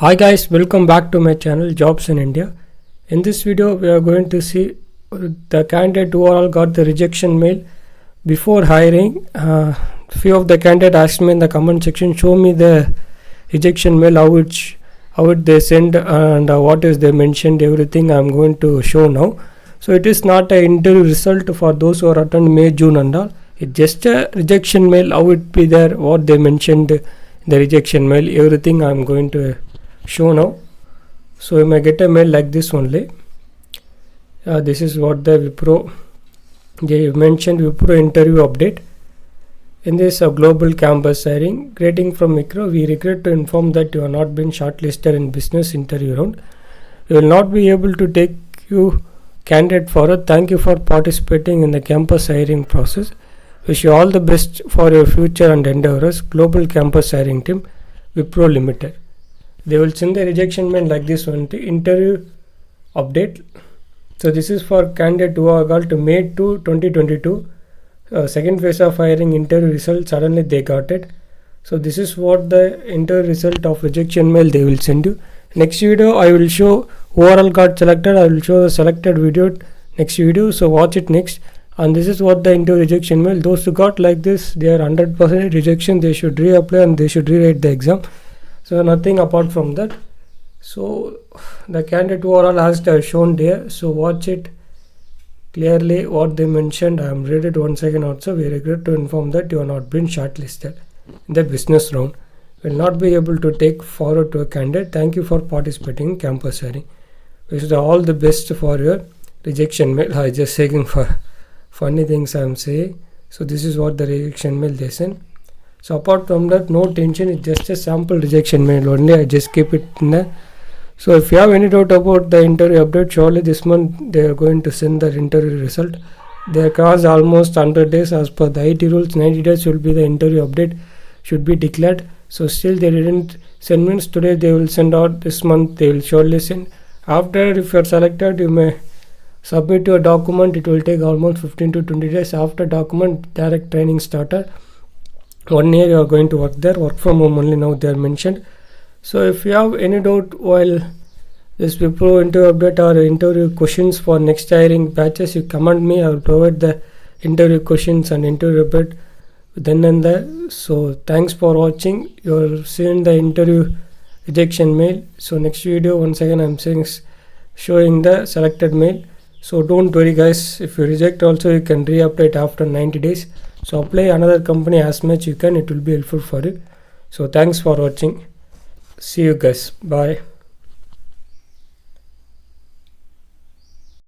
Hi guys, welcome back to my channel Jobs in India. In this video we are going to see the candidate who all got the rejection mail before hiring. Few of the candidate asked me in the comment section, show me the rejection mail, how it they send and what is they mentioned, everything I'm going to show now. So it is not an interview result for those who are attend May, June and all. It's just a rejection mail, how it be there, what they mentioned in the rejection mail, everything I'm going to show now. So you may get a mail like this only. This is what the Wipro, they mentioned Wipro interview update. In this global campus hiring, greeting from Wipro, we regret to inform that you have not been shortlisted in business interview round. We will not be able to take you candidate forward. Thank you for participating in the campus hiring process. Wish you all the best for your future and endeavors. Global campus hiring team, Wipro Limited. They will send the rejection mail like this one, the interview update. So this is for candidate who are called to May 2, 2022. Second phase of hiring interview result, suddenly they got it. So this is what the interview result of rejection mail they will send you. Next video I will show overall got selected. I will show the selected video next video. So watch it next. And this is what the interview rejection mail. Those who got like this, they are 100% rejection. They should reapply and they should rewrite the exam. So nothing apart from that. So the candidate who are all asked are shown there. So watch it clearly what they mentioned. I am read it once again also. We regret to inform that you have not been shortlisted in the business round. Will not be able to take forward to a candidate. Thank you for participating in campus hiring. Wish you all the best for your rejection mail. I just saying for funny things I am saying. So this is what the rejection mail they sent. So apart from that, no tension, it's just a sample rejection mail only. I just keep it in there. So if you have any doubt about the interview update, surely this month they are going to send the interview result. They crossed almost 100 days as per the IT rules. 90 days will be the interview update should be declared. So still they didn't send, means today they will send out, this month they will surely send. After, if you are selected, you may submit your document. It will take almost 15 to 20 days. After document, direct training started. 1 year you are going to work there, work from home only now they are mentioned. So if you have any doubt while this Wipro interview update or interview questions for next hiring batches, you comment me. I will provide the interview questions and interview update then and there. So thanks for watching. You are seeing the interview rejection mail. So next video once again I am showing the selected mail. So don't worry guys, if you reject also you can re-update after 90 days. So apply another company as much you can, it will be helpful for you. So thanks for watching. See you guys. Bye.